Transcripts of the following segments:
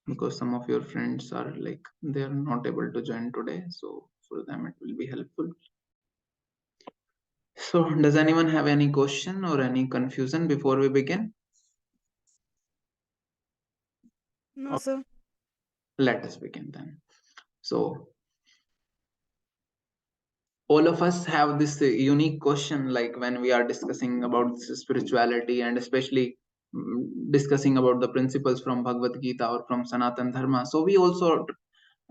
because some of your friends are like they are not able to join today, so for them it will be helpful. So does anyone have any question or any confusion before we begin? No, sir. Let us begin then. So all of us have this unique question, like when we are discussing about spirituality, and especially discussing about the principles from Bhagavad Gita or from Sanatan Dharma. So we also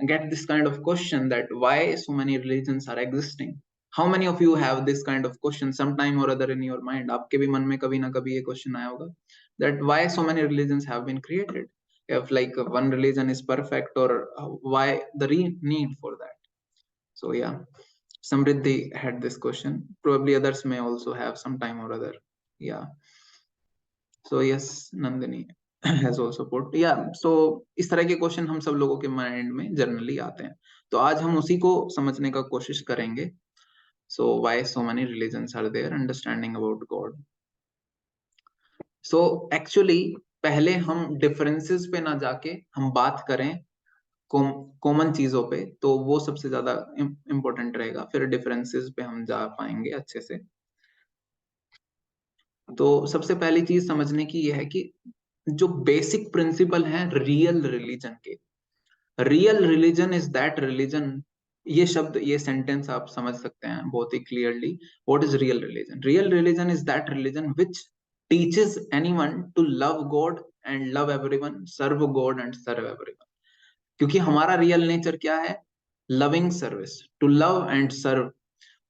get this kind of question that why so many religions are existing. How many of you have this kind of question sometime or other in your mind? आपके भी मन में कभी ना कभी ये question आया होगा that why so many religions have been created, if like one religion is perfect, or why the need for that. So yeah, Samriddhi had this question. Probably others may also have some time or other. Yeah. So yes, Nandini has also put. Yeah. So इस तरह के question हम सब लोगों के mind में generally आते हैं. तो आज हम उसी को समझने का कोशिश करेंगे. So why so many religions are there? Understanding about God. So actually पहले हम डिफरेंसेस पे ना जाके हम बात करें कॉमन चीजों पे, तो वो सबसे ज्यादा इम्पोर्टेंट रहेगा. फिर डिफरेंसेस पे हम जा पाएंगे अच्छे से. तो सबसे पहली चीज समझने की यह है कि जो बेसिक प्रिंसिपल है रियल रिलीजन के. Real religion is that religion. ये शब्द, ये सेंटेंस आप समझ सकते हैं बहुत ही clearly. What is real religion? Real religion is that religion which teaches anyone to love God and love everyone, serve God and serve everyone. क्योंकि हमारा रियल नेचर क्या है? Loving service, to love and serve.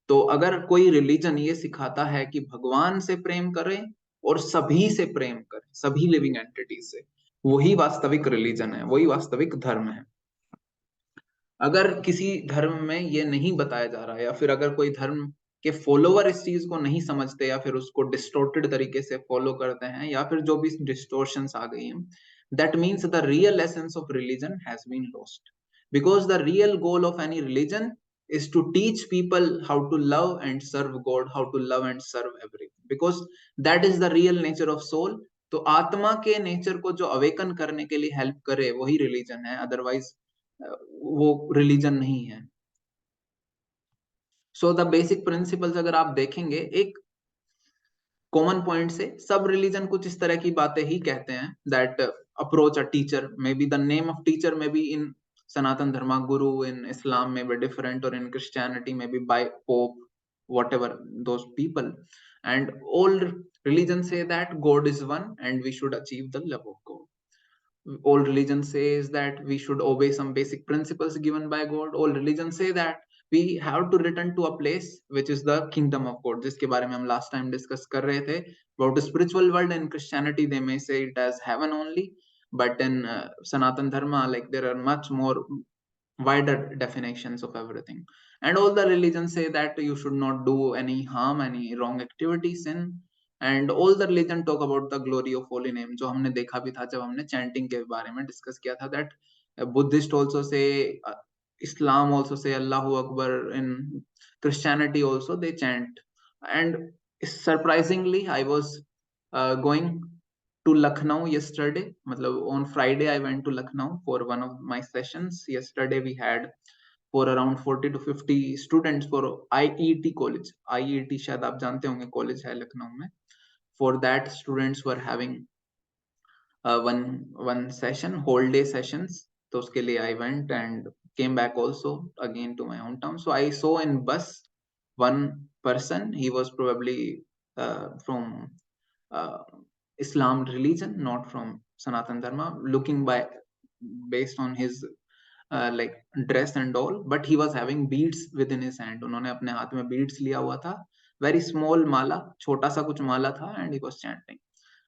तो अगर कोई religion ये सिखाता है कि भगवान से प्रेम करें और सभी से प्रेम करें, सभी लिविंग एंटिटीज से, वही वास्तविक रिलीजन है, वही वास्तविक धर्म है. अगर किसी धर्म में ये नहीं बताया जा रहा है, या फिर अगर कोई धर्म के फॉलोवर इस चीज को नहीं समझते, या फिर उसको डिस्टोर्टेड तरीके से फॉलो करते हैं, या फिर जो भी डिस्टोर्शंस आ गई हैं, that means the real essence of religion has been lost. Because the real goal of any religion is to teach people how to love and serve God, how to love and serve everything, because that is the real nature of soul. तो आत्मा के nature को जो awaken करने के लिए help करे वही रिलीजन है, अदरवाइज वो रिलीजन नहीं है. सो द बेसिक प्रिंसिपल्स अगर आप देखेंगे एक कॉमन पॉइंट से, सब रिलीजन कुछ इस तरह की बातें ही कहते हैं. That approach a teacher, may be the name of teacher may be in Sanatan Dharma guru, in Islam may be different, और in Christianity may be by Pope, whatever those people. And all religion say that God is one and we should achieve the love of God. All religion says that we should obey some basic principles given by God. All religion say that we have to return to a place which is the kingdom of God, जिसके बारे में हम last time discuss कर रहे थे. About the spiritual world in Christianity, they may say it as heaven only, but in Sanatan Dharma, like there are much more wider definitions of everything. And all the religions say that you should not do any harm, any wrong activity, sin. And all the religion talk about the glory of holy name, जो हमने देखा भी था जब हमने chanting के बारे में डिस्कस किया था. That Buddhist also say, Islam also say अल्लाह अकबर, in Christianity also they chant. And surprisingly I was going to Lucknow yesterday. मतलब on Friday I went to Lucknow for one of my sessions. Yesterday we had for around 40 to 50 students for IET college. IET शायद आप जानते होंगे, college है लखनऊ में. For that students were having one session, whole day sessions. तो उसके लिए I went and came back also again to my hometown. So I saw in bus one person. He was probably from uh, Islam religion, not from Sanatan Dharma, looking by based on his like dress and all, but he was having beads within his hand. उन्होंने अपने हाथ में beads लिया हुआ था, very small माला, छोटा सा कुछ माला था, and he was chanting.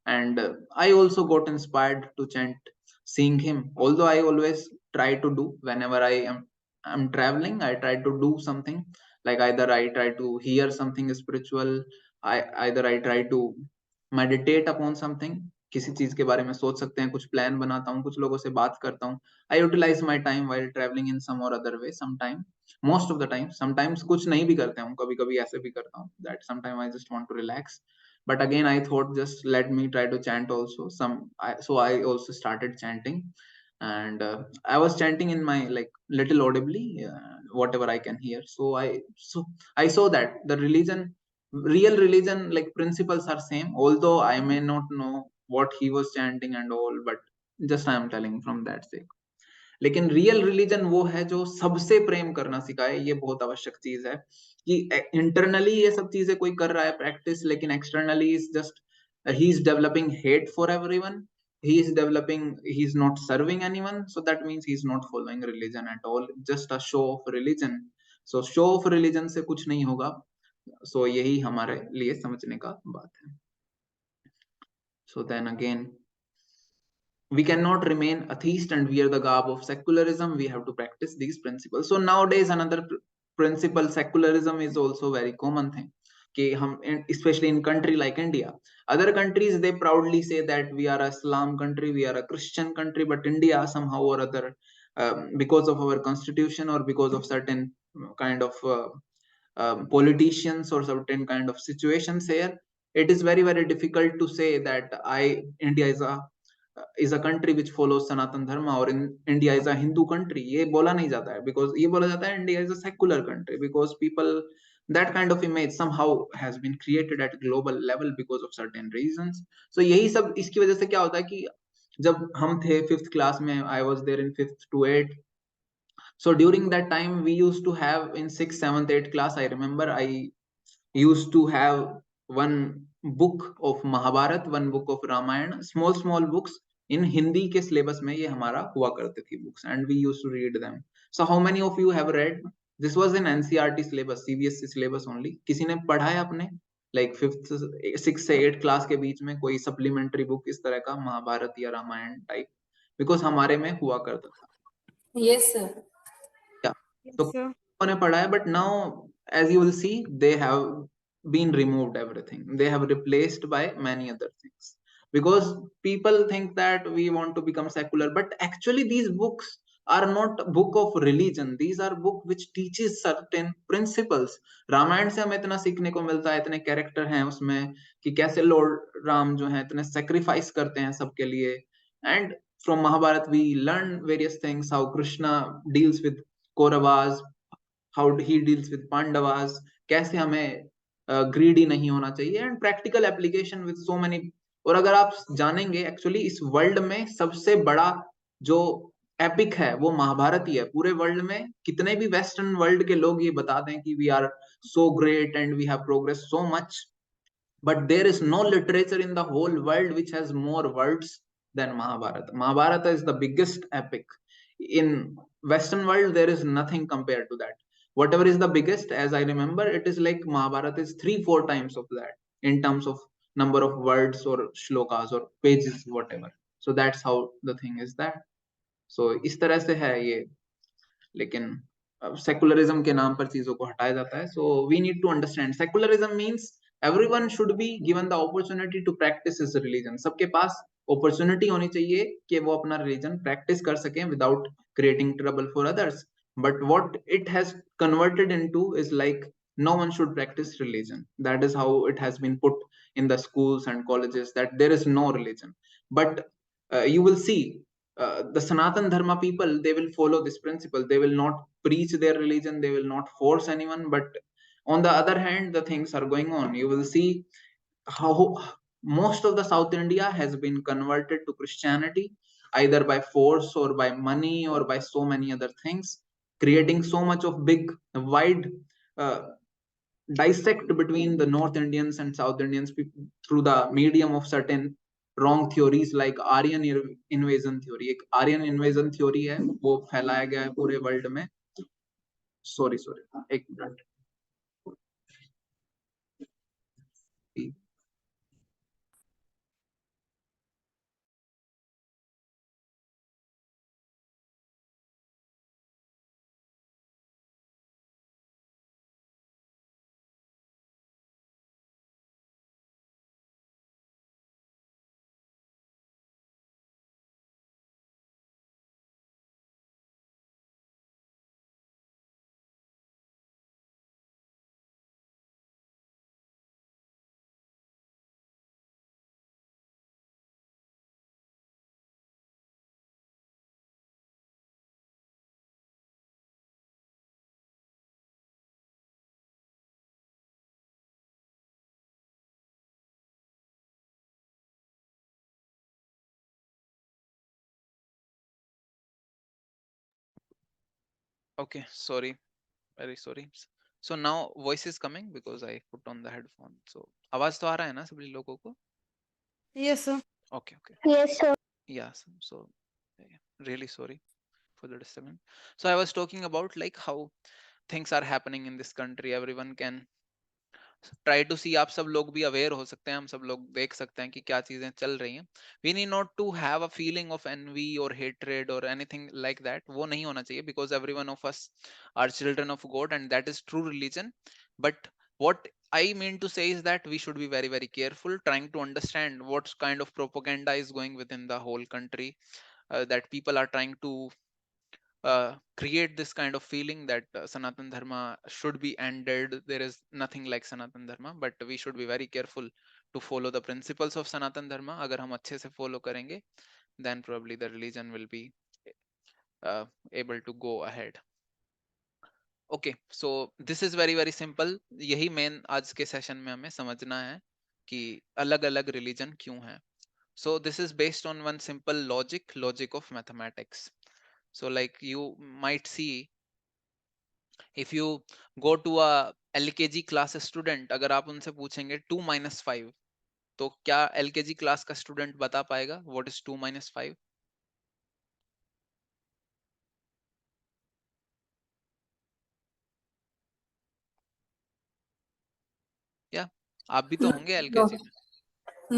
And I also got inspired to chant seeing him. Although I always try to do whenever I'm traveling, I try to do something, like either I try to hear something spiritual, either I try to meditate upon something, किसी चीज के बारे में सोच सकते हैं, कुछ plan बनाता हूँ, कुछ लोगों से बात करता हूँ. I utilize my time while traveling in some or other way. Sometime, most of the time, sometimes कुछ नहीं भी करते हूँ, कभी कभी ऐसे भी करता हूँ that sometimes I just want to relax. But again I thought just let me try to chant also. So I also started chanting. and I was chanting in my like little audibly, whatever I can hear. So I saw that the religion, real religion, like principles are same, although I may not know what he was chanting and all, but just I am telling from that sake. लेकिन real religion वो है जो सबसे प्रेम करना सिखाए, ये बहुत आवश्यक चीज है कि इंटरनली ये सब चीजें कोई कर रहा है प्रैक्टिस, लेकिन externally is just he is developing hate for everyone, he is not serving anyone, so that means he is not following religion at all, just a show of religion. So show of religion से कुछ नहीं होगा. So यही हमारे लिए समझने का बात है. So then again, we cannot remain atheist and wear the garb of secularism. We have to practice these principles. So nowadays another principle, secularism is also very common thing कि हम, especially in country like India, other countries they proudly say that we are a Islam country, we are a Christian country, but India somehow or other, because of our constitution or because of certain kind of politicians or certain kind of situations here, it is very very difficult to say that India is a country which follows Sanatan Dharma, or in India is a Hindu country. ये बोला नहीं जाता है, because ये बोला जाता है India is a secular country, because people, that kind of image somehow has been created at global level because of certain reasons. So यही सब इसकी वजह से क्या होता है कि जब हम थे 5th class में, I was there in 5th to 8th. So during that time we used to have in 6th 7th 8th class, I remember I used to have one book of Mahabharat, one book of Ramayana, small books in Hindi के syllabus में, ये हमारा हुआ करते थी books, and we used to read them. So how many of you have read? This was in NCERT syllabus, CBSE syllabus only. किसी ने पढ़ा है अपने like 5th 6th से 8th क्लास के बीच में कोई supplementary book इस तरह का महाभारत या रामायण टाइप? Because हमारे में हुआ करता था. Yes, sir. Yeah. Yes, So sir. उन्होंने पढ़ा है, but now as you will see they have been removed everything, they have replaced by many other things, because people think that we want to become secular, but actually these books are not book of religion, these are book which teaches certain principles. Ramayan से हमें इतना सीखने को मिलता है, इतने character हैं उसमें कि कैसे लॉर्ड राम जो है इतने सेक्रीफाइस करते हैं सबके लिए. And from Mahabharat we learn various things, how Krishna deals with Kauravas, how he deals with Pandavas, कैसे हमें ग्रीडी नहीं होना चाहिए, and practical application with so many. और अगर आप जानेंगे एक्चुअली इस वर्ल्ड में सबसे बड़ा जो एपिक है वो महाभारत ही है. पूरे वर्ल्ड में कितने भी वेस्टर्न वर्ल्ड के लोग ये बता दें कि we are so great and we have progress so much, but there is no literature in the whole world which has more words than Mahabharata. Mahabharata is the biggest epic. In Western world, there is nothing compared to that. Whatever is the biggest, as I remember, it is like Mahabharata is 3-4 times of that in terms of number of words or shlokas or pages, whatever. So that's how the thing is that. So इस तरह से है ये. लेकिन secularism के नाम पर चीजों को हटाया जाता है. So we need to understand secularism means everyone should be given the opportunity to practise his religion. सबके पास अपॉर्चुनिटी होनी चाहिए कि वो अपना रिलीजन प्रैक्टिस कर सकें without creating trouble for others. But what it has converted into is like no one should practice religion. That is how it has been put in the schools and colleges, that there is no religion. But you will see the Sanatan Dharma people, they will follow this principle. They will not preach their religion, they will not force anyone. But on the other hand, the things are going on. You will see how most of the South India has been converted to Christianity, either by force or by money or by so many other things, creating so much of big wide dissect between the North Indians and South Indians through the medium of certain wrong theories like Aryan invasion theory. एक Aryan invasion theory है, वो फैलाया गया है पूरे world में. Sorry एक minute. Okay, sorry, very sorry. So now voice is coming because I put on the headphone. So आवाज तो आ रहा है ना सभी लोगों को? Yes, sir. Okay, okay. Yes, sir. Yeah, so really sorry for the disturbance. So I was talking about like how things are happening in this country. Everyone can try to see, आप सब लोग भी aware हो सकते हैं, हम सब लोग देख सकते हैं कि क्या चीजें चल रही हैं. We need not to have a feeling of envy और हेट्रेड और एनीथिंग लाइक दैट. वो नहीं होना चाहिए because every one of us are children of God and that is true religion. But what I mean to say is that we should be very very careful trying to understand what kind of propaganda is going within the whole country, that people are trying to create this kind of feeling that Sanatan Dharma should be ended. There is nothing like Sanatan Dharma, but we should be very careful to follow the principles of Sanatan Dharma. अगर हम अच्छे से follow करेंगे, then probably the religion will be able to go ahead. Okay, so this is very very simple. यही main आज के session में हमें समझना है कि अलग अलग religion क्यों है. So this is based on one simple logic of mathematics. So like you might see, if you go to a LKG class student, अगर आप उनसे पूछेंगे 2 - 5, तो क्या LKG क्लास का स्टूडेंट बता पाएगा what is 2 - 5? या आप भी तो होंगे No, LKG में.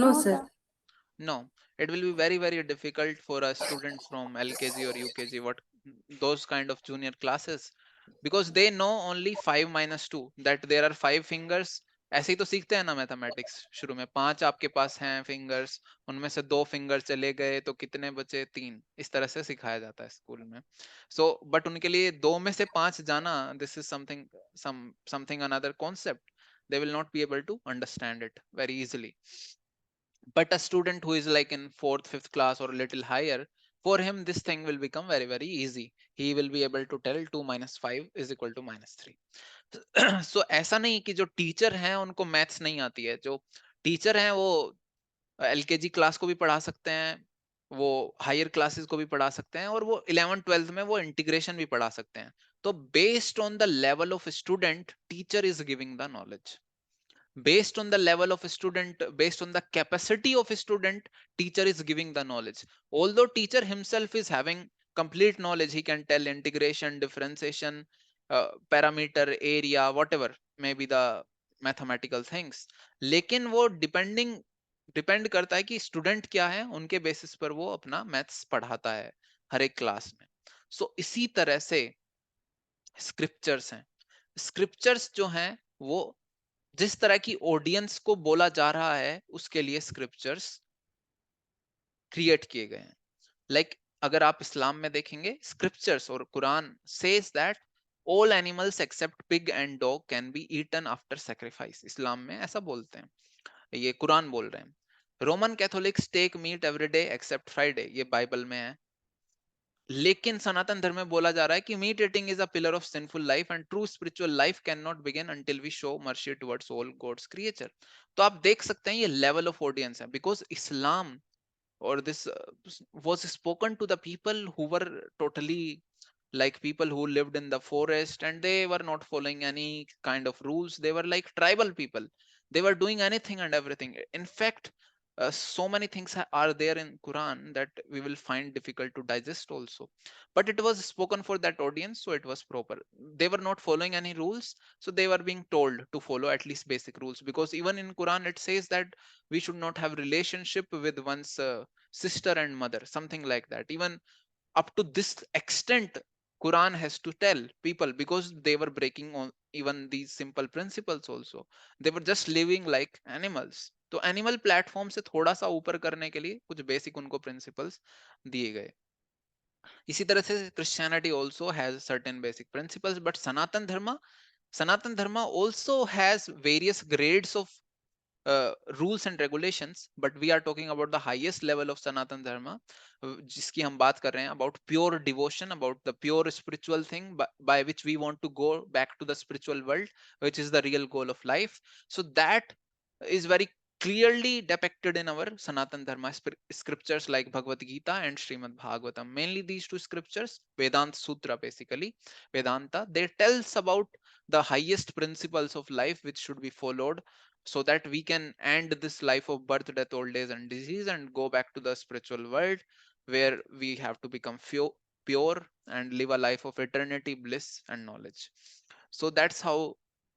no, sir. No, it will be very very difficult for a student from LKG or UKG, what those kind of junior classes, because they know only 5 - 2, that there are 5 fingers. ऐसे ही तो सीखते हैं ना mathematics, शुरू में 5 आपके पास हैं fingers, उनमें से 2 फिंगर चले गए तो कितने बचे? 3. इस तरह से सिखाया जाता है स्कूल में. सो बट उनके लिए 2 में से 5 जाना, this is something, something another concept. They will not be able to understand it very easily. But a student who is like in 4th 5th class or a little higher, for him this thing will become very very easy. He will be able to tell 2 - 5 is equal to -3. So ऐसा नहीं कि जो teacher हैं उनको maths नहीं आती है. जो टीचर हैं वो एलकेजी क्लास को भी पढ़ा सकते हैं, वो हायर क्लासेस को भी पढ़ा सकते हैं, और वो 11th 12th में वो इंटीग्रेशन भी पढ़ा सकते हैं. तो based on the level of student, teacher is giving the knowledge. Based on the level of a student, based on the capacity of a student, teacher is giving the knowledge. Although teacher himself is having complete knowledge, he can tell integration, differentiation, parameter, area, whatever may be the mathematical things. लेकिन वो depend करता है कि student क्या है, उनके basis पर वो अपना मैथ्स पढ़ाता है हर एक क्लास में. सो इसी तरह से स्क्रिप्चर्स हैं. स्क्रिप्चर्स जो हैं वो जिस तरह की ऑडियंस को बोला जा रहा है उसके लिए स्क्रिप्चर्स क्रिएट किए गए हैं. लाइक अगर आप इस्लाम में देखेंगे, स्क्रिप्चर्स और Quran says that all animals except pig and dog can be eaten after sacrifice. Islam में ऐसा बोलते हैं, ये कुरान बोल रहे हैं. Roman Catholics take meat every day except Friday, ये बाइबल में है. लेकिन सनातन धर्म में बोला जा रहा है कि meat eating is a pillar of sinful life and true spiritual life can not begin until we show mercy towards all God's creature. तो आप देख सकते हैं ये लेवल ऑफ ऑडियंस है, बिकॉज इस्लाम और this was spoken to the people who were totally like people who lived in the forest, and they were not following any kind of rules. They were like tribal people. They were doing anything and everything. In fact, so many things are there in Quran that we will find difficult to digest also, but it was spoken for that audience, so it was proper. They were not following any rules, so they were being told to follow at least basic rules, because even in Quran it says that we should not have relationship with one's sister and mother, something like that. Even up to this extent Quran has to tell people, because they were breaking on even these simple principles also. They were just living like animals. तो animal platform से थोड़ा सा ऊपर करने के लिए कुछ basic उनको प्रिंसिपल्स दिए गए. इसी तरह से Christianity also has certain basic principles, but Sanatan Dharma also has various grades of rules and regulations, but we are talking about the highest level of Sanatan Dharma, जिसकी हम बात कर रहे हैं, about pure devotion, about the pure spiritual thing by which we want to go back to the spiritual world, which is the real goal of life. So that is very clearly depicted in our Sanatan Dharma scriptures like Bhagavad Gita and Srimad Bhagavatam. Mainly these two scriptures, Vedanta Sutra basically, Vedanta, they tells about the highest principles of life which should be followed so that we can end this life of birth, death, old age and disease and go back to the spiritual world where we have to become pure and live a life of eternity, bliss and knowledge. So that's how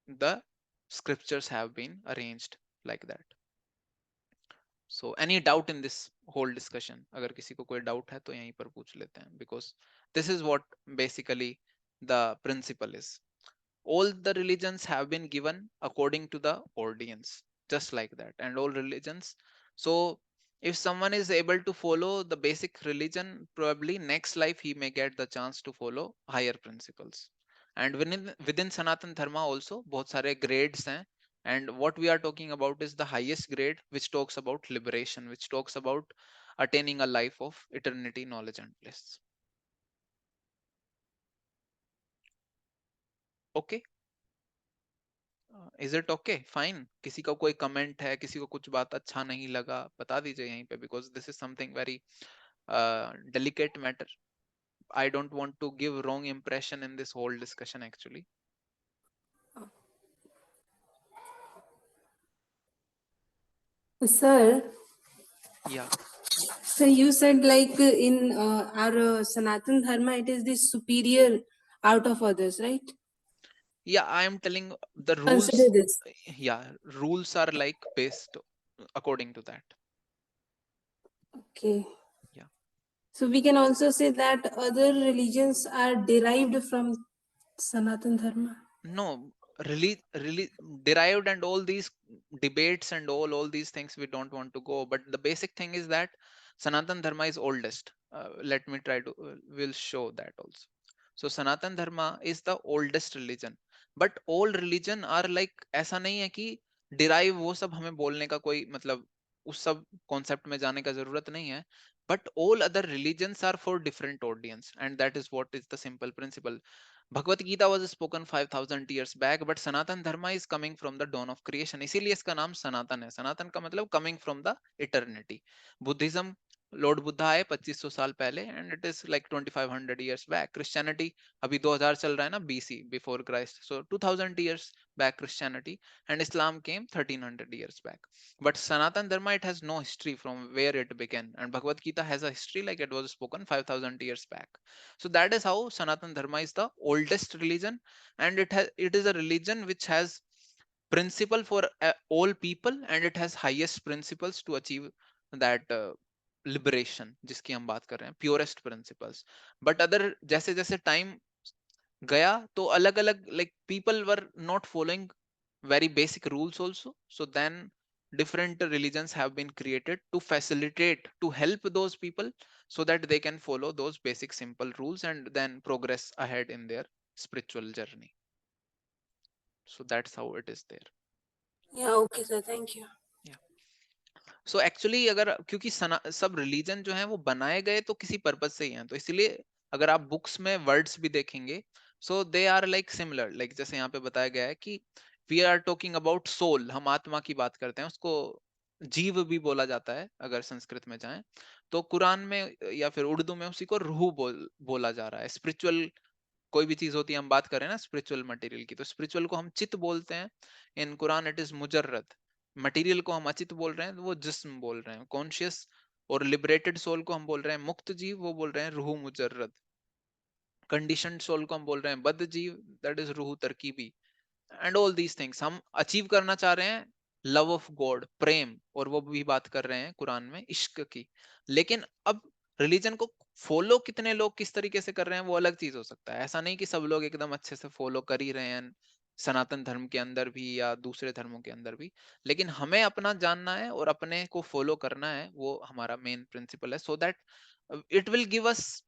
the scriptures have been arranged like that. So any doubt in this whole discussion? अगर किसी को कोई doubt है तो यहीं पर पूछ लेते हैं, because this is what basically the principle is. All the religions have been given according to the audience, just like that, and all religions. So if someone is able to follow the basic religion, probably next life he may get the chance to follow higher principles. And within Sanatan Dharma also बहुत सारे grades हैं, and what we are talking about is the highest grade, which talks about liberation, which talks about attaining a life of eternity, knowledge and bliss. Okay. Is it okay fine? किसी का कोई comment है, किसी को कुछ बात अच्छा नहीं लगा, बता दीजिए यहीं पे, because this is something very delicate matter. I don't want to give wrong impression in this whole discussion actually. Sir, Yeah. so you said like in our Sanatan Dharma, it is the superior out of others, right? Yeah, I am telling the rules. Consider this. Yeah, rules are like based according to that. Okay. Yeah. So we can also say that other religions are derived from Sanatan Dharma. No, really derived and all these debates and all these things we don't want to go, but the basic thing is that Sanatan Dharma is oldest. Let me try to will show that also. So Sanatan Dharma is the oldest religion, but all religion are like, ऐसा नहीं है कि derive वो सब हमें बोलने का कोई मतलब उस सब कॉन्सेप्ट में जाने का जरूरत नहीं है. But all other religions are for different audience, and that is what is the simple principle. Bhagavad Gita was spoken 5000 years back, but Sanatan Dharma is coming from the dawn of creation. इसीलिए इसका नाम सनातन है. सनातन का मतलब coming from the eternity. Buddhism, Lord Buddha आए 2500 साल पहले, and it is like 2500 years back. Christianity अभी 2000 चल रहा है ना, BC, before Christ, so 2000 years back Christianity, and Islam came 1300 years back. But Sanatan Dharma, it has no history from where it began, and Bhagavad Gita has a history like it was spoken 5000 years back. So that is how Sanatan Dharma is the oldest religion, and it is a religion which has principle for all people, and it has highest principles to achieve that liberation जिसकी हम बात कर रहे हैं, purest principles. But other जैसे जैसे time गया तो अलग अलग, like people were not following very basic rules also, so then different religions have been created to facilitate, to help those people so that they can follow those basic simple rules and then progress ahead in their spiritual journey. So that's how it is there. Yeah, okay, sir. Thank you. Yeah. So actually अगर क्योंकि सब religion जो है वो बनाए गए तो किसी पर्पज से ही हैं, तो इसलिए अगर आप बुक्स में वर्ड्स भी देखेंगे, so they are like similar, like जैसे यहाँ पे बताया गया है कि we are talking about soul, हम आत्मा की बात करते हैं, उसको जीव भी बोला जाता है अगर संस्कृत में जाएं तो. कुरान में या फिर उर्दू में उसी को रूह बोला जा रहा है. स्पिरिचुअल कोई भी चीज होती है, हम बात करें ना स्पिरिचुअल मटेरियल की, तो स्पिरिचुअल को हम चित बोलते हैं. इन कुरान इट इज मुजर्रद. मटेरियल को हम अचित बोल रहे हैं, तो वो जिस्म बोल रहे हैं कॉन्शियस. और लिबरेटेड सोल को हम बोल रहे हैं मुक्त जीव, वो बोल रहे हैं रूह मुजर्रद. कंडीशनड सोल को हम बोल रहे हैं बद्ध जीव, दैट इज रूह तरकीबी. एंड ऑल दीज थिंग्स हम अचीव करना चाह रहे हैं लव ऑफ गॉड, प्रेम, और वो भी बात कर रहे हैं कुरान में इश्क की. लेकिन अब रिलीजन को फॉलो कितने लोग किस तरीके से कर रहे हैं वो अलग चीज हो सकता है. ऐसा नहीं कि सब लोग एकदम अच्छे से फॉलो कर ही रहे हैं सनातन धर्म के अंदर भी या दूसरे धर्मों के अंदर भी. लेकिन हमें अपना जानना है और अपने को फॉलो करना है, वो हमारा मेन प्रिंसिपल है, so that it will give us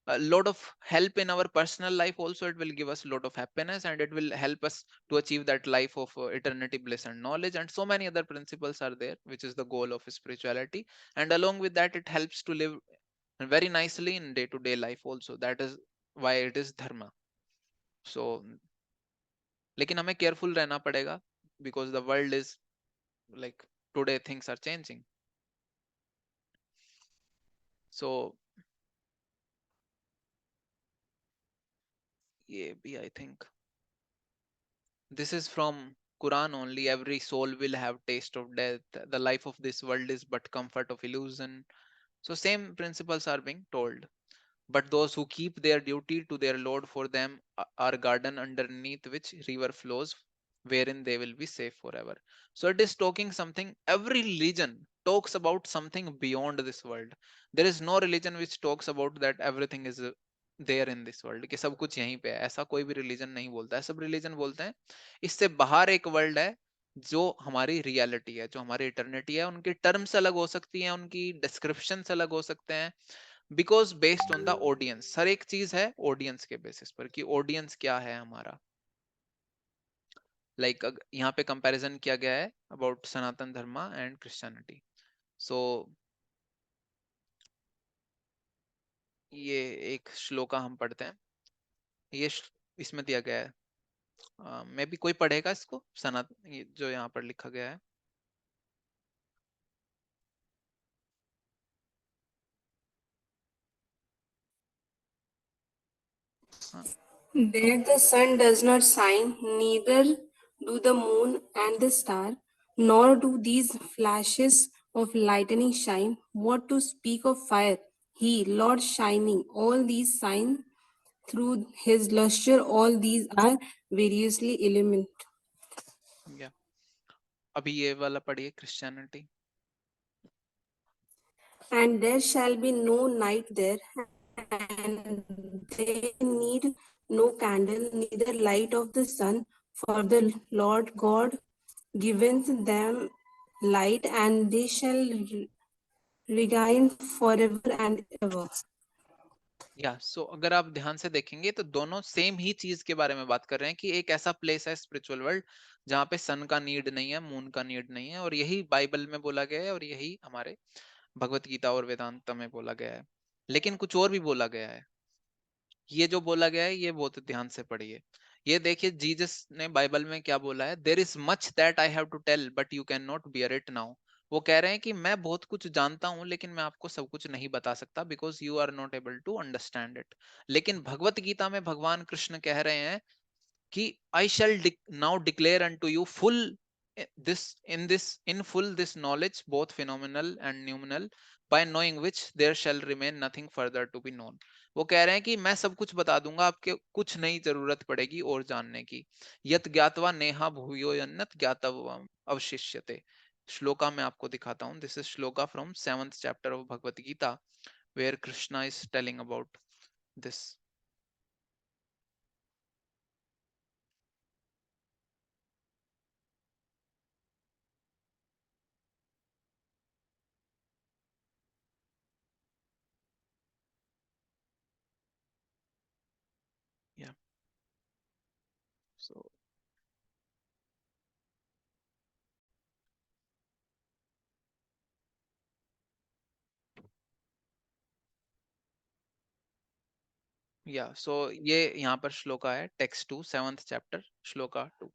a lot of help in our personal life also. It will give us a lot of happiness, and it will help us to achieve that life of eternity, bliss and knowledge, and so many other principles are there, which is the goal of spirituality. And along with that, it helps to live very nicely in day to day life also. That is why it is dharma. So लेकिन हमें careful रहना पड़ेगा, because the world is like today things are changing. So ये भी I think this is from Quran only. Every soul will have taste of death. The life of this world is but comfort of illusion. So same principles are being told. But those who keep their duty to their Lord, for them are garden underneath which river flows, wherein they will be safe forever. So it is talking something. Every religion talks about something beyond this world. There is no religion which talks about that everything is there in this world, कि सब कुछ यहीं पे है. ऐसा कोई भी religion नहीं बोलता है. सब रिलीजन बोलते हैं इससे बाहर एक वर्ल्ड है जो हमारी रियलिटी है, जो हमारी इटर्निटी है. उनकी टर्म्स अलग हो सकती हैं, उनकी डिस्क्रिप्शन अलग हो सकते हैं, because based on the audience. हर एक चीज है ऑडियंस के बेसिस पर, कि ऑडियंस क्या है हमारा. लाइक यहाँ पे कंपैरिजन किया गया है about Sanatan Dharma and Christianity. So ये एक श्लोका हम पढ़ते हैं. ये इसमें दिया गया है. मे भी कोई पढ़ेगा इसको, सनातन जो यहाँ पर लिखा गया है. हाँ. There the sun does not shine, neither do the moon and the star, nor do these flashes of lightning shine. What to speak of fire? He, Lord shining, all these shine through his luster, all these are variously illumined. या अभी ये वाला पढ़िए, Christianity. And there shall be no night there, and they need no candle, neither light of the sun, for the Lord God giveth them light, and they shall regain forever and ever. या सो अगर आप ध्यान से देखेंगे तो दोनों same ही चीज के बारे में बात कर रहे हैं, कि एक ऐसा प्लेस है स्पिरिचुअल वर्ल्ड जहाँ पे सन का नीड नहीं है, मून का नीड नहीं है. और यही बाइबल में बोला गया है, और यही हमारे भगवत गीता और वेदांत में बोला गया है. लेकिन कुछ और भी बोला गया है. ये जो बोला गया है ये बहुत ध्यान से पढ़िए. ये देखिए जीसस ने बाइबल में क्या बोला है. There is much that I have to tell but you can not bear it now. वो कह रहे हैं कि मैं बहुत कुछ जानता हूं लेकिन मैं आपको सब कुछ नहीं बता सकता, because you are not able to understand it. लेकिन भगवत गीता में भगवान कृष्ण कह रहे हैं कि I shall now declare unto you full in full this knowledge, both phenomenal and noumenal, by knowing which there shall remain nothing further to be known. वो कह रहे हैं कि मैं सब कुछ बता दूंगा, आपके कुछ नहीं जरूरत पड़ेगी और जानने की. यत ज्ञात्वा नेहा भूयो यन्नत ज्ञातव्यम अवशिष्यते. श्लोका में आपको दिखाता हूँ. This is shloka from 7th chapter of Bhagavad Gita, where Krishna is telling about this. Yeah. So so ये यहाँ पर श्लोका है, टेक्स्ट 2 7th chapter श्लोका 2.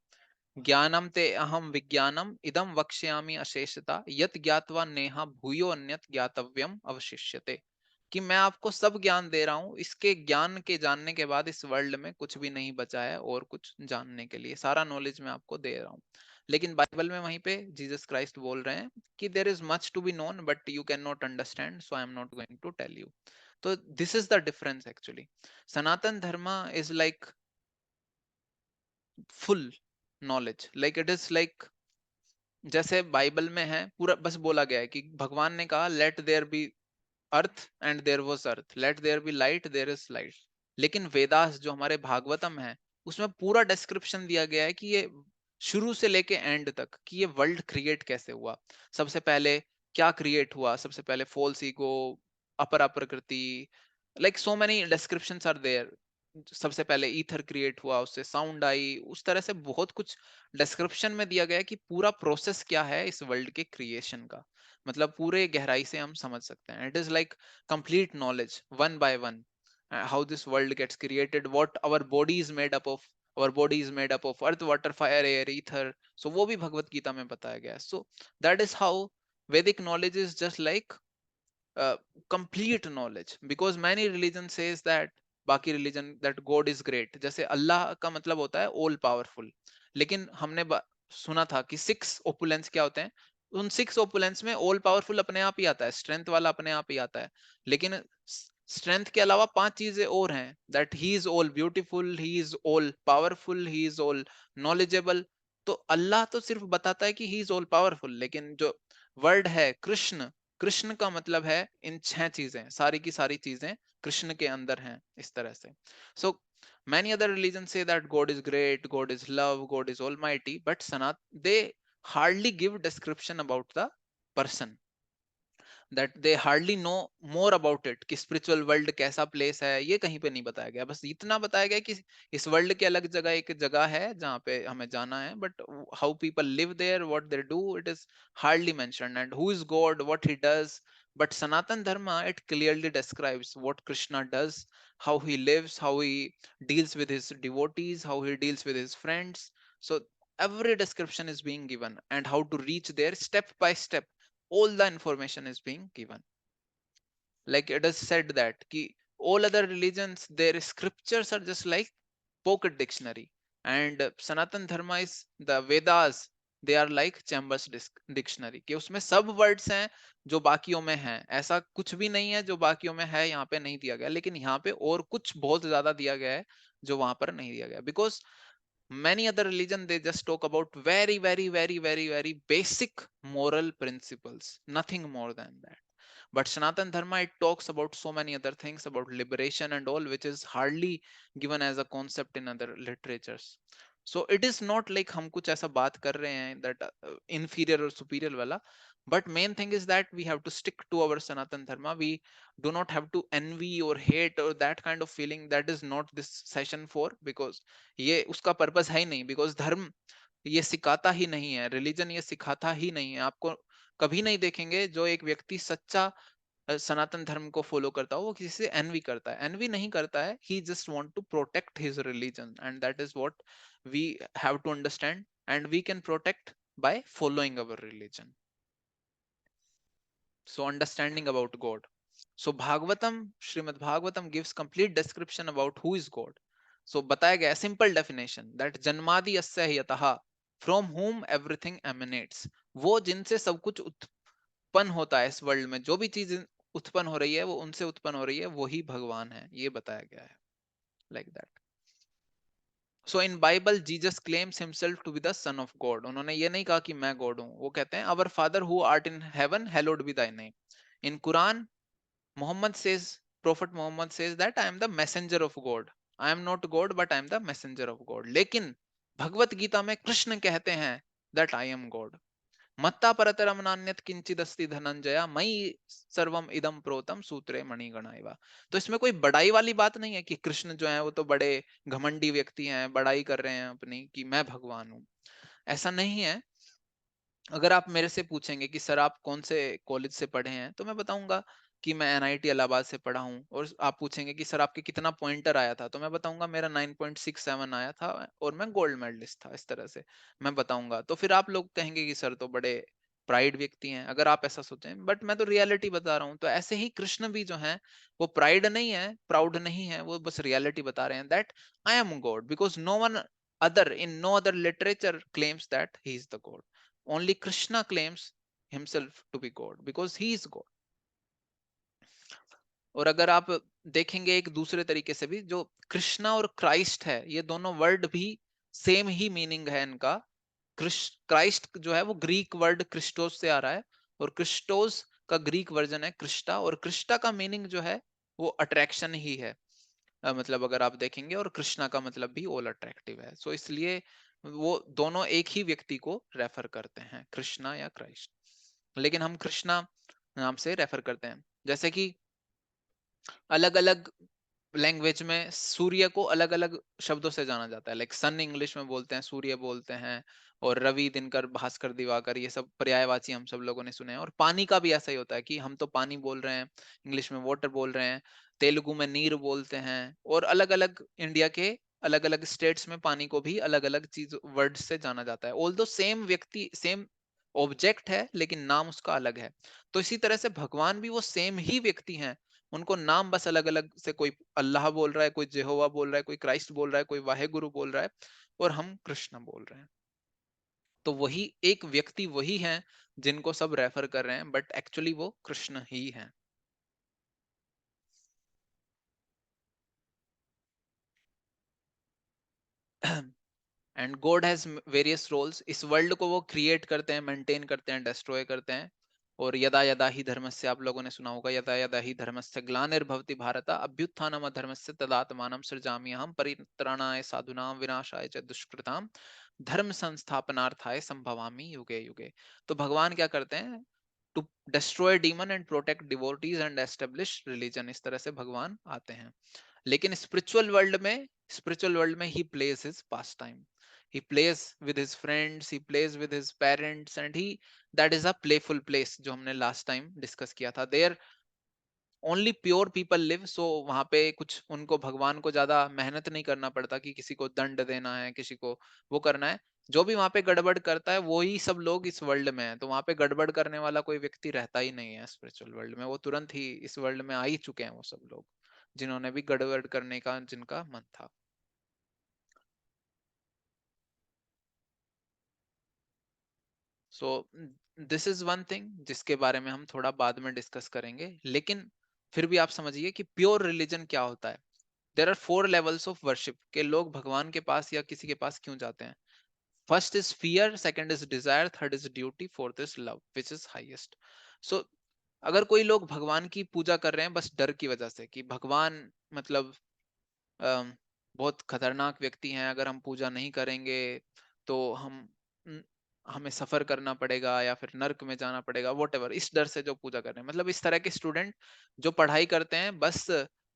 ज्ञानम ते अहम विज्ञानम इदम वक्ष्यामि अशेषता यत ज्ञात्वा नेहा भूयो अन्यत ज्ञातव्यम अवशिष्यते. कि मैं आपको सब ज्ञान दे रहा हूँ, इसके ज्ञान के जानने के बाद इस वर्ल्ड में कुछ भी नहीं बचा है और कुछ जानने के लिए. सारा नॉलेज मैं आपको दे रहा हूँ. लेकिन बाइबल में वहीं पे जीसस क्राइस्ट बोल रहे हैं कि there is much to be known but you can not understand, so I am not going to tell you. तो this is the difference actually. Sanatan Dharma is like full knowledge. Like it is like जैसे Bible में है पूरा बस बोला गया है कि भगवान ने कहा let there be earth and there was earth, let there be light there is light. लेकिन वेदास जो हमारे भागवतम है उसमें पूरा डिस्क्रिप्शन दिया गया है कि ये शुरू से लेके एंड तक, कि ये वर्ल्ड क्रिएट कैसे हुआ, सबसे पहले क्या क्रिएट हुआ, सबसे पहले फॉल्स ईगो, अपरा प्रकृति, like so many descriptions are there. सबसे पहले ईथर क्रिएट हुआ, उससे साउंड आई, उस तरह से बहुत कुछ डिस्क्रिप्शन में दिया गया है कि पूरा प्रोसेस क्या है इस वर्ल्ड के क्रिएशन का. मतलब पूरे गहराई से हम समझ सकते हैं. It is like complete knowledge one by one, how this world gets created, what our body is made up of, और body is made up of earth water fire air ether, so वो भी भगवत गीता में बताया गया है. So that is how Vedic knowledge is just like complete knowledge, because many religion says that, बाकी religion that God is great, जैसे अल्लाह का मतलब होता है all powerful, लेकिन हमने सुना था कि 6 opulence क्या होते हैं. उन 6 opulence में all powerful अपने आप ही आता है, strength वाला अपने आप ही आता है, लेकिन स्ट्रेंथ के अलावा 5 चीजें और हैं, that he is all beautiful, he is all powerful, he is all knowledgeable. तो अल्लाह तो सिर्फ बताता है कि he is all powerful, लेकिन जो वर्ड है कृष्ण, कृष्ण का मतलब है इन 6 चीजें, सारी की सारी चीजें कृष्ण के अंदर हैं, इस तरह से. सो many other religions say that God is great, God is love, God is almighty, but Sanat they hardly give description about the person, that they hardly know more about it, कि spiritual world कैसा place है, ये कहीं पे नहीं बताया गया. बस इतना बताया गया कि इस वर्ल्ड के अलग जगह एक जगह है जहाँ पे हमें जाना है, but how people live there, what they do, it is hardly mentioned, and who is God, what he does. But Sanatan Dharma, it clearly describes what Krishna does, how he lives, how he deals with his devotees, how he deals with his friends. So every description is being given, and how to reach there step by step, all the information is being given. Like it is said that ki all other religions, their scriptures are just like pocket dictionary, and Sanatan Dharma is the Vedas, they are like Chambers dictionary, कि उसमें सब words हैं जो बाकियों में हैं. ऐसा कुछ भी नहीं है जो बाकियों में है यहाँ पे नहीं दिया गया, लेकिन यहाँ पे और कुछ बहुत ज्यादा दिया गया है जो वहां पर नहीं दिया गया. Because many other religion, they just talk about very very very very very basic moral principles, nothing more than that. But Sanatan Dharma, it talks about so many other things, about liberation and all, which is hardly given as a concept in other literatures. So it is not like हम कुछ ऐसा बात कर रहे हैं that inferior or superior वाला, but main thing is that we have to stick to our Sanatan Dharma. We do not have to envy or hate or that kind of feeling. That is not this session for, because ये उसका purpose है ही नहीं. Because धर्म ये सिखाता ही नहीं है, religion ये सिखाता ही नहीं है. आपको कभी नहीं देखेंगे जो एक व्यक्ति सच्चा सनातन धर्म को फॉलो करता हो वो किसी से एनवी करता है. एनवी नहीं करता है, he just want to protect his religion, and that is what we have to understand, and we can protect by following our religion. So understanding about God. So Bhagavatam, Srimad Bhagavatam gives complete description about who is God. So बताया गया simple definition that जन्मादि यस्य हि यतः, from whom everything emanates. वो जिनसे सब कुछ उत्पन्न होता है इस वर्ल्ड में, जो भी चीज उत्पन्न हो रही है वो उनसे उत्पन्न हो रही है, वही भगवान है, ये बताया गया है. Like that. So in Bible, Jesus claims himself to be the son of God. उन्होंने ये नहीं कहा कि मैं गॉड हूँ, वो कहते हैं our father who art in heaven, hallowed be thy name. In Quran, Muhammad says, Prophet Muhammad says that I am the messenger of God. I am not God, but I am the messenger of God. लेकिन भगवत गीता में कृष्ण कहते हैं that I am God. मत्ता परतरम नान्यत किंचिदस्ति धनंजया मई सर्वम इदम प्रोतम सूत्रे मणिगणा इवा. तो इसमें कोई बड़ाई वाली बात नहीं है कि कृष्ण जो है वो तो बड़े घमंडी व्यक्ति हैं, बड़ाई कर रहे हैं अपनी कि मैं भगवान हूँ. ऐसा नहीं है. अगर आप मेरे से पूछेंगे कि सर आप कौन से कॉलेज से पढ़े हैं, तो मैं बताऊंगा कि मैं एनआईटी इलाहाबाद से पढ़ा हूँ. और आप पूछेंगे कि सर आपके कितना पॉइंटर आया था, तो मैं बताऊंगा मेरा 9.67 आया था और मैं गोल्ड मेडलिस्ट था. इस तरह से मैं बताऊंगा. तो फिर आप लोग कहेंगे कि सर तो बड़े प्राइड व्यक्ति हैं, अगर आप ऐसा सोचें. बट मैं तो रियलिटी बता रहा हूँ. तो ऐसे ही कृष्ण भी जो है वो प्राइड नहीं है, प्राउड नहीं है, वो बस रियलिटी बता रहे हैं that I am God, because no one other in no other literature claims that he is the God. Only Krishna claims himself to be God because he is God. और अगर आप देखेंगे एक दूसरे तरीके से भी, जो कृष्णा और क्राइस्ट है, ये दोनों वर्ड भी सेम ही मीनिंग है इनका. क्राइस्ट जो है वो ग्रीक वर्ड क्रिस्टोस से आ रहा है, और क्रिस्टोस का ग्रीक वर्जन है क्रिस्टा, और क्रिस्टा का मीनिंग जो है वो अट्रैक्शन ही है. मतलब अगर आप देखेंगे, और कृष्णा का मतलब भी ऑल अट्रैक्टिव है. सो इसलिए वो दोनों एक ही व्यक्ति को रेफर करते हैं, कृष्णा या क्राइस्ट. लेकिन हम कृष्णा नाम से रेफर करते हैं. जैसे कि अलग अलग लैंग्वेज में सूर्य को अलग अलग शब्दों से जाना जाता है. लाइक सन इंग्लिश में बोलते हैं, सूर्य बोलते हैं, और रवि, दिनकर, भास्कर, दिवाकर, ये सब पर्यायवाची हम सब लोगों ने सुने हैं. और पानी का भी ऐसा ही होता है कि हम तो पानी बोल रहे हैं, इंग्लिश में वाटर बोल रहे हैं, तेलुगु में नीर बोलते हैं, और अलग अलग इंडिया के अलग अलग स्टेट्स में पानी को भी अलग अलग चीज वर्ड से जाना जाता है, ऑल्दो सेम व्यक्ति सेम ऑब्जेक्ट है लेकिन नाम उसका अलग है। तो इसी तरह से भगवान भी वो सेम ही व्यक्ति हैं, उनको नाम बस अलग अलग से, कोई अल्लाह बोल रहा है, कोई जेहोवा बोल रहा है, कोई क्राइस्ट बोल रहा है, कोई वाहेगुरु बोल रहा है, और हम कृष्ण बोल रहे हैं। तो वही एक व्यक्ति वही है जिनको सब रेफर कर रहे हैं, बट एक्चुअली वो कृष्ण ही है। And God has various roles, इस वर्ल्ड को वो क्रिएट करते हैं, मेंटेन करते हैं, डिस्ट्रॉय करते हैं। और यदा यदा ही धर्मस्य, आप लोगों ने सुना होगा, यदा यदा ही धर्मस्य ग्लानिर्भवति भारत अभ्युत्थानम अधर्मस्य तदात्मानं सृजाम्यहं परित्राणाय साधूनां विनाशाय च दुष्कृतां धर्म संस्थापनार्थाय संभवामि युगे युगे। तो भगवान क्या करते हैं, to destroy demon and protect devotees and establish religion, इस तरह से भगवान आते हैं। लेकिन स्पिरिचुअल वर्ल्ड में he plays his pass time, he plays with his friends, he plays with his parents, and he that is a playful place, जो हमने लास्ट टाइम डिस्कस किया था। There only pure people live, so वहां पे कुछ उनको भगवान को ज्यादा मेहनत नहीं करना पड़ता कि किसी को दंड देना है, किसी को वो करना है। जो भी वहां पे गड़बड़ करता है वही सब लोग इस वर्ल्ड में है, तो वहां पे गड़बड़ करने वाला कोई व्यक्ति रहता ही नहीं है स्पिरिचुअल वर्ल्ड में, वो तुरंत ही इस वर्ल्ड में आ ही चुके हैं वो सब लोग जिन्होंने भी गड़बड़ करने का जिनका मन था। सो दिस इज वन थिंग जिसके बारे में हम थोड़ा बाद में डिस्कस करेंगे, लेकिन फिर भी आप समझिए कि प्योर रिलीजन क्या होता है। There are 4 levels of worship के लोग भगवान के पास या किसी के पास क्यों जाते हैं। First is fear, second is desire, third is duty, fourth is love which is highest. So अगर कोई लोग भगवान की पूजा कर रहे हैं बस डर की वजह से कि भगवान मतलब बहुत खतरनाक व्यक्ति हैं, अगर हम पूजा नहीं करेंगे तो न- हमें सफर करना पड़ेगा या फिर नर्क में जाना पड़ेगा, वॉट इस डर से जो पूजा कर रहे हैं, मतलब इस तरह के स्टूडेंट जो पढ़ाई करते हैं बस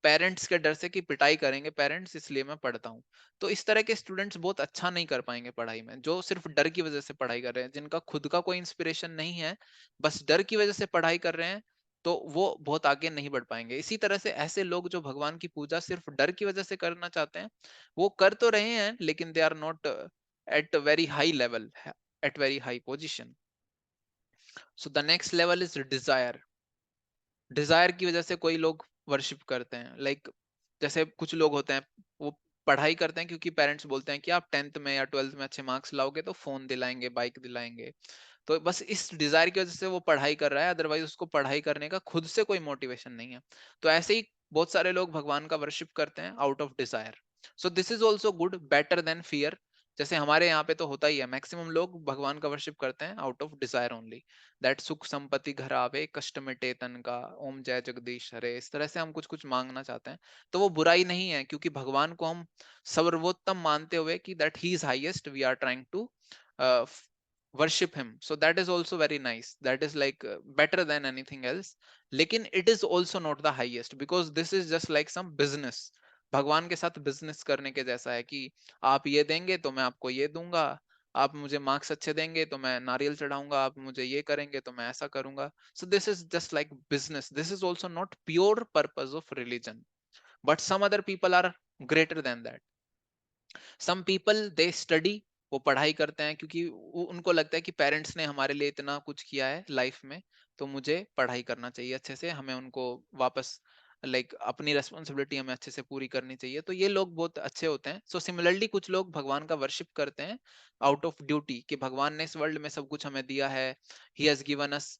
पेरेंट्स के डर से कि पिटाई करेंगे पेरेंट्स इसलिए मैं पढ़ता हूँ, तो इस तरह के स्टूडेंट्स बहुत अच्छा नहीं कर पाएंगे पढ़ाई में, जो सिर्फ डर की वजह से पढ़ाई कर रहे हैं, जिनका खुद का कोई इंस्पिरेशन नहीं है, बस डर की वजह से पढ़ाई कर रहे हैं, तो वो बहुत आगे नहीं बढ़ पाएंगे। इसी तरह से ऐसे लोग जो भगवान की पूजा सिर्फ डर की वजह से करना चाहते हैं, वो कर तो रहे हैं लेकिन they are not at very high level, at very high position. So the next level is desire. Desire की वजह से कोई लोग वर्शिप करते हैं, लाइक जैसे कुछ लोग होते हैं वो पढ़ाई करते हैं क्योंकि पेरेंट्स बोलते हैं कि आप 10th में या 12th में अच्छे मार्क्स लाओगे तो फोन दिलाएंगे, बाइक दिलाएंगे, तो बस इस डिजायर की वजह से वो पढ़ाई कर रहा है, अदरवाइज उसको पढ़ाई करने का खुद से कोई मोटिवेशन नहीं है। तो ऐसे ही बहुत सारे लोग भगवान का वर्शिप करते हैं out of desire. So this is also good, better than fear. जैसे हमारे यहाँ पे तो होता ही है, मैक्सिमम लोग भगवान का वर्शिप करते हैं out of desire only, that सुख संपत्ति घर आवे कष्ट मिटे तन का, ओम जय जगदीश हरे, इस तरह से हम कुछ कुछ मांगना चाहते हैं। तो वो बुराई नहीं है क्योंकि भगवान को हम सर्वोत्तम मानते हुए कि that he is highest, we are trying to worship him, so that is also very nice, that is like better than anything else, लेकिन it is also not the highest because this is just like some business। भगवान के साथ business करने के जैसा है कि आप ये देंगे तो मैं आपको ये दूंगा, आप मुझे मार्क्स अच्छे देंगे तो मैं नारियल चढ़ाऊंगा, आप मुझे ये करेंगे तो मैं ऐसा करूंगा। So this is just like business, this is also not pure purpose of religion, but some other people are greater than that. Some people they study, वो पढ़ाई करते हैं क्योंकि उनको लगता है कि पेरेंट्स ने हमारे लिए इतना कुछ किया है लाइफ में, तो मुझे पढ़ाई करना चाहिए अच्छे से, हमें उनको वापस लाइक अपनी रेस्पॉन्सिबिलिटी हमें अच्छे से पूरी करनी चाहिए, तो ये लोग बहुत अच्छे होते हैं। सो सिमिलरली कुछ लोग भगवान का वर्शिप करते हैं आउट ऑफ ड्यूटी कि भगवान ने इस वर्ल्ड में सब कुछ हमें दिया है, he has given us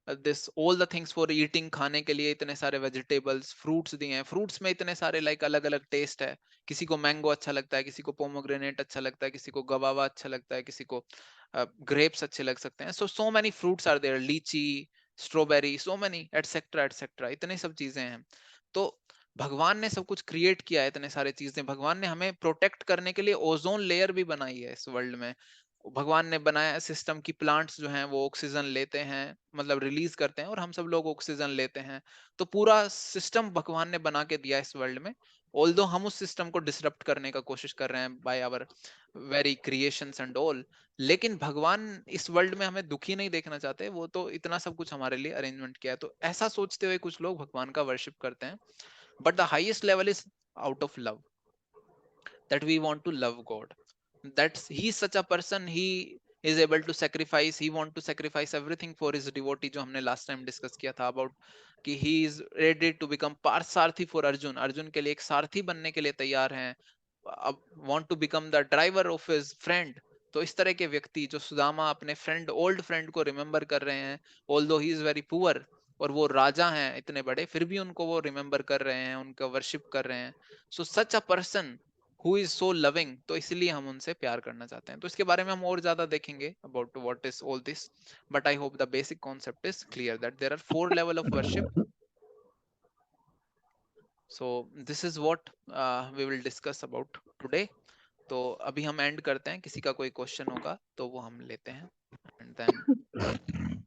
this all the things for eating, खाने के लिए इतने सारे वेजिटेबल्स फ्रूट्स दिए हैं, फ्रूट्स में इतने सारे लाइक अलग अलग टेस्ट है, किसी को मैंगो अच्छा लगता है, किसी को पोमोग्रेनेट अच्छा लगता है, किसी को गवावा अच्छा लगता है, किसी को ग्रेप्स अच्छे लग सकते हैं। So many fruits are there, lychee, strawberry, so many etcetera etcetera, इतने सब चीजें हैं। तो भगवान ने सब कुछ क्रिएट किया है, इतने सारे चीजें भगवान ने हमें प्रोटेक्ट करने के लिए ओजोन लेयर भी बनाई है इस वर्ल्ड में, भगवान ने बनाया सिस्टम की प्लांट्स जो हैं वो ऑक्सीजन लेते हैं, मतलब रिलीज करते हैं, और हम सब लोग ऑक्सीजन लेते हैं। तो पूरा सिस्टम भगवान ने बना के दिया इस वर्ल्ड में, ऑल्दो हम उस सिस्टम को डिसरप्ट करने का कोशिश कर रहे हैं by our very creations and all, लेकिन भगवान इस वर्ल्ड में हमें दुखी नहीं देखना चाहते, वो तो इतना सब कुछ हमारे लिए अरेंजमेंट किया है। तो ऐसा सोचते हुए कुछ लोग भगवान का वर्शिप करते हैं, but the highest level is out of love. that we want to love God. That's he's such a person, he is able to sacrifice, he want to sacrifice everything for his devotee, जो हमने last time discuss किया था about कि he is ready to become Parthasarathi for Arjun, Arjun के लिए एक सारथी बनने के लिए तैयार हैं, अब want to become the driver of his friend. तो इस तरह के व्यक्ति जो सुदामा अपने फ्रेंड, ओल्ड फ्रेंड को रिमेम्बर कर रहे हैं, although he is very poor, और वो राजा हैं इतने बड़े, फिर भी उनको वो रिमेम्बर कर रहे हैं, उनका वर्शिप कर रहे हैं. So such a person who is so loving, तो इसलिए हम उनसे प्यार करना चाहते हैं. तो इसके बारे में हम और ज्यादा देखेंगे about what is all this, but I hope the basic concept is clear that there are 4 level of worship. So this is what we will discuss about today. तो अभी हम एंड करते हैं, किसी का कोई क्वेश्चन होगा तो वो हम लेते हैं, एंड देन